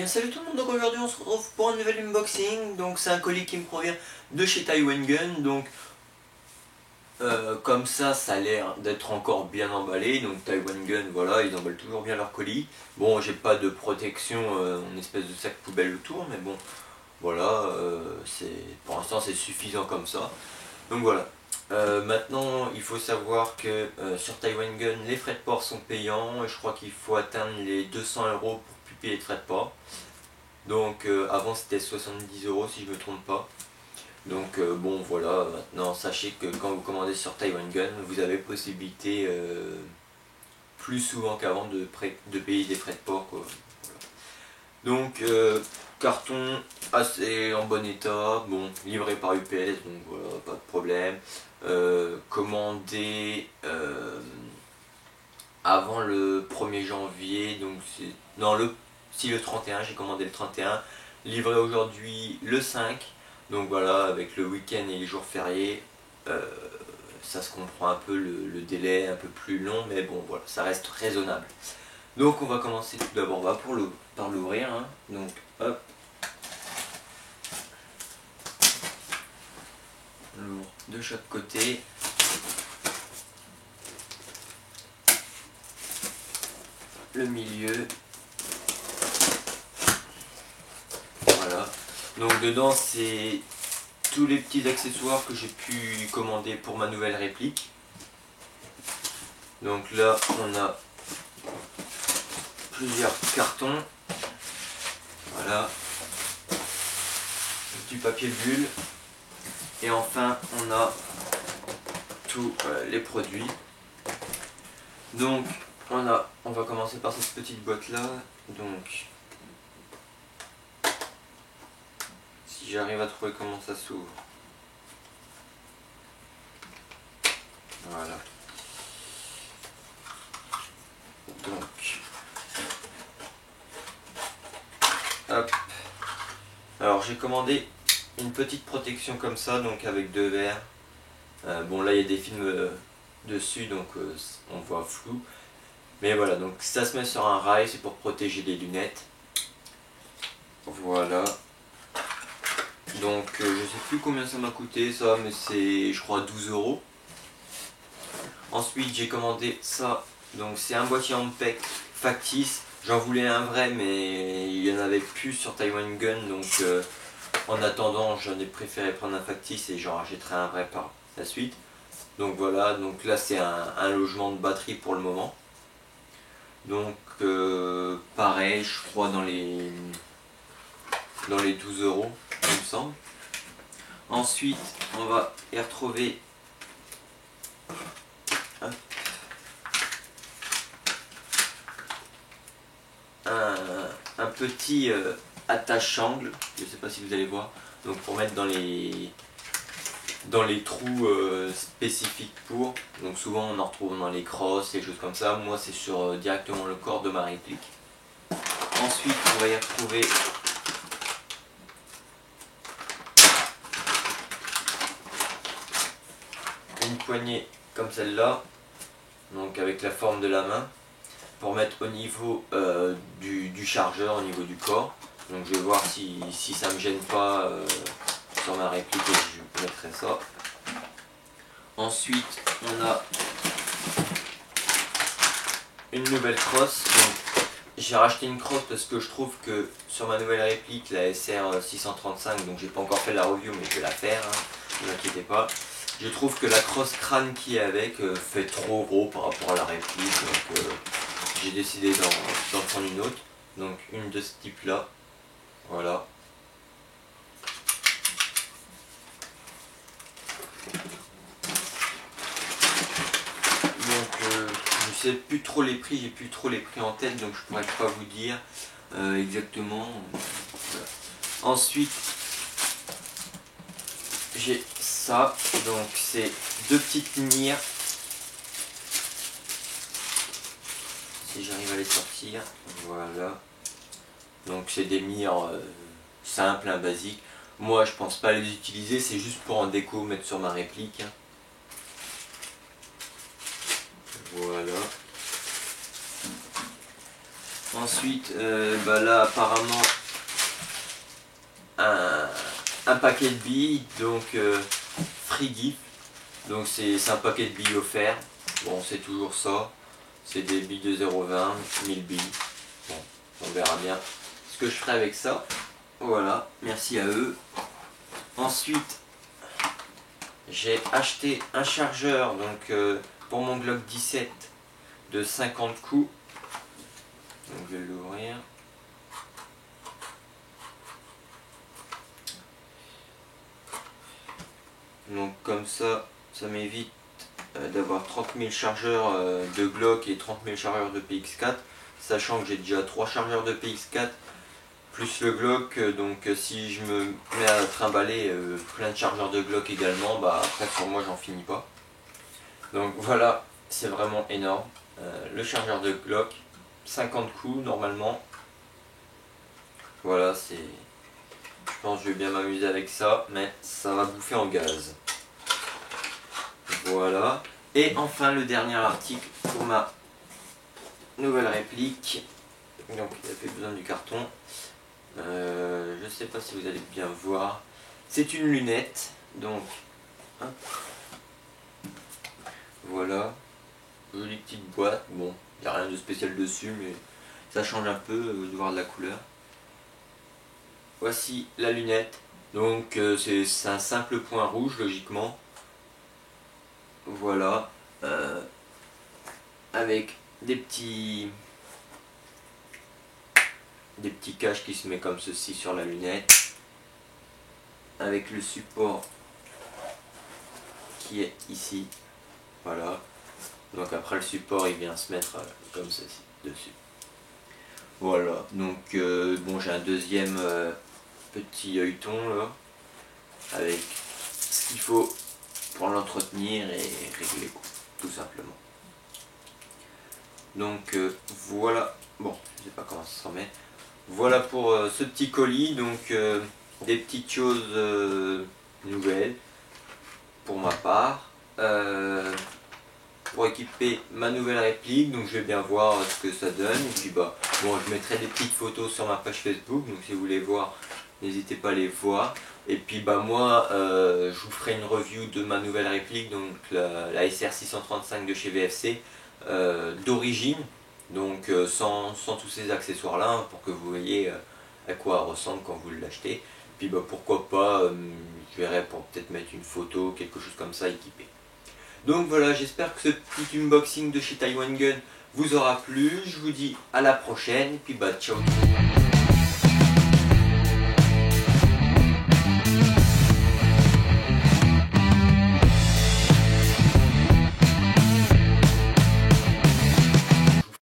Salut tout le monde, donc aujourd'hui on se retrouve pour un nouvel unboxing. Donc c'est un colis qui me provient de chez Taiwan Gun. Donc comme ça a l'air d'être encore bien emballé. Donc Taiwan Gun, voilà, ils emballent toujours bien leurs colis. Bon, j'ai pas de protection en espèce de sac poubelle autour, mais bon, voilà, pour l'instant c'est suffisant comme ça. Donc voilà. Maintenant, il faut savoir que sur Taiwan Gun, les frais de port sont payants et je crois qu'il faut atteindre les 200 € pour plus payer de frais de port. Donc avant c'était 70 € si je me trompe pas. Donc bon voilà, maintenant sachez que quand vous commandez sur Taiwan Gun, vous avez possibilité plus souvent qu'avant de payer des frais de port, quoi. Voilà. Donc carton assez en bon état, bon, livré par UPS, donc voilà, pas de problème. Commandé avant le 1er janvier, donc c'est... Non, le 31, j'ai commandé le 31, livré aujourd'hui le 5, donc voilà, avec le week-end et les jours fériés, ça se comprend un peu le délai un peu plus long, mais bon voilà, ça reste raisonnable. Donc on va commencer tout d'abord par l'ouvrir, hein. Donc hop, on l'ouvre de chaque côté. Le milieu, voilà, donc dedans c'est tous les petits accessoires que j'ai pu commander pour ma nouvelle réplique. Donc là on a plusieurs cartons, voilà, du papier bulle, et enfin on a tous les produits. Donc on va commencer par cette petite boîte là. Donc si j'arrive à trouver comment ça s'ouvre, voilà. Donc hop, alors j'ai commandé une petite protection comme ça, donc avec deux verres. Bon là il y a des films dessus, donc on voit flou. Mais voilà, donc ça se met sur un rail, c'est pour protéger les lunettes. Voilà. Donc je sais plus combien ça m'a coûté ça, mais c'est je crois 12 €. Ensuite j'ai commandé ça, donc c'est un boîtier Ampec factice. J'en voulais un vrai mais il n'y en avait plus sur Taiwan Gun, donc en attendant j'en ai préféré prendre un factice et j'en rachèterai un vrai par la suite. Donc voilà, donc là c'est un logement de batterie pour le moment. Donc pareil, je crois dans les 12 €, il me semble. Ensuite, on va y retrouver un petit attache-angle, je ne sais pas si vous allez voir, donc pour mettre dans les trous spécifiques pour. Donc souvent on en retrouve dans les crosses, des choses comme ça. Moi c'est sur directement le corps de ma réplique. Ensuite on va y retrouver une poignée comme celle-là, donc avec la forme de la main, pour mettre au niveau du chargeur, au niveau du corps. Donc je vais voir si ça me gêne pas sur ma réplique, et je mettrai ça. Ensuite on a une nouvelle crosse. J'ai racheté une crosse parce que je trouve que sur ma nouvelle réplique, la SR 635, donc j'ai pas encore fait la review mais je vais la faire, hein, ne vous inquiétez pas. Je trouve que la crosse crâne qui est avec fait trop gros par rapport à la réplique, donc j'ai décidé d'en prendre une autre. Donc une de ce type là, voilà. Je sais plus trop les prix, j'ai plus trop les prix en tête, donc je pourrais pas vous dire exactement. Voilà. Ensuite j'ai ça, donc c'est deux petites mires, si j'arrive à les sortir, voilà. Donc c'est des mires simples, hein, basiques. Moi je pense pas les utiliser, c'est juste pour en déco, mettre sur ma réplique. Voilà. Ensuite, là apparemment un paquet de billes, donc free gift. Donc c'est un paquet de billes offert. Bon, c'est toujours ça. C'est des billes de 0,20, 1000 billes. Bon, on verra bien ce que je ferai avec ça. Voilà, merci à eux. Ensuite, j'ai acheté un chargeur donc pour mon Glock 17 de 50 coups. Donc je vais l'ouvrir. Donc comme ça m'évite d'avoir 30 000 chargeurs de Glock et 30 000 chargeurs de PX4, sachant que j'ai déjà 3 chargeurs de PX4 plus le Glock, donc si je me mets à trimballer plein de chargeurs de Glock également, après sur moi j'en finis pas. Donc voilà, c'est vraiment énorme. Le chargeur de Glock, 50 coups normalement. Voilà, je pense que je vais bien m'amuser avec ça, mais ça va bouffer en gaz. Voilà. Et enfin le dernier article pour ma nouvelle réplique. Donc il a fait besoin du carton. Je ne sais pas si vous allez bien voir. C'est une lunette. Donc hop. Voilà. Jolie petite boîte. Bon, il n'y a rien de spécial dessus, mais ça change un peu de voir de la couleur. Voici la lunette. Donc c'est un simple point rouge logiquement. Voilà. Avec des petits caches qui se met comme ceci sur la lunette. Avec le support qui est ici. Voilà. Donc après le support il vient se mettre comme ceci dessus. Voilà. Donc bon, j'ai un deuxième petit œilleton là. Avec ce qu'il faut pour l'entretenir et régler tout simplement. Donc voilà. Bon, je sais pas comment ça se remet. Voilà pour ce petit colis. Donc des petites choses nouvelles pour ma part. Pour équiper ma nouvelle réplique, donc je vais bien voir ce que ça donne. Et puis bon, je mettrai des petites photos sur ma page Facebook, donc si vous voulez voir, n'hésitez pas à les voir. Et puis moi, je vous ferai une review de ma nouvelle réplique, donc la SR 635 de chez VFC, d'origine, donc sans tous ces accessoires là, pour que vous voyez à quoi elle ressemble quand vous l'achetez. Puis pourquoi pas, je verrai pour peut-être mettre une photo, quelque chose comme ça équipé. Donc voilà, j'espère que ce petit unboxing de chez Taiwan Gun vous aura plu. Je vous dis à la prochaine, et puis ciao.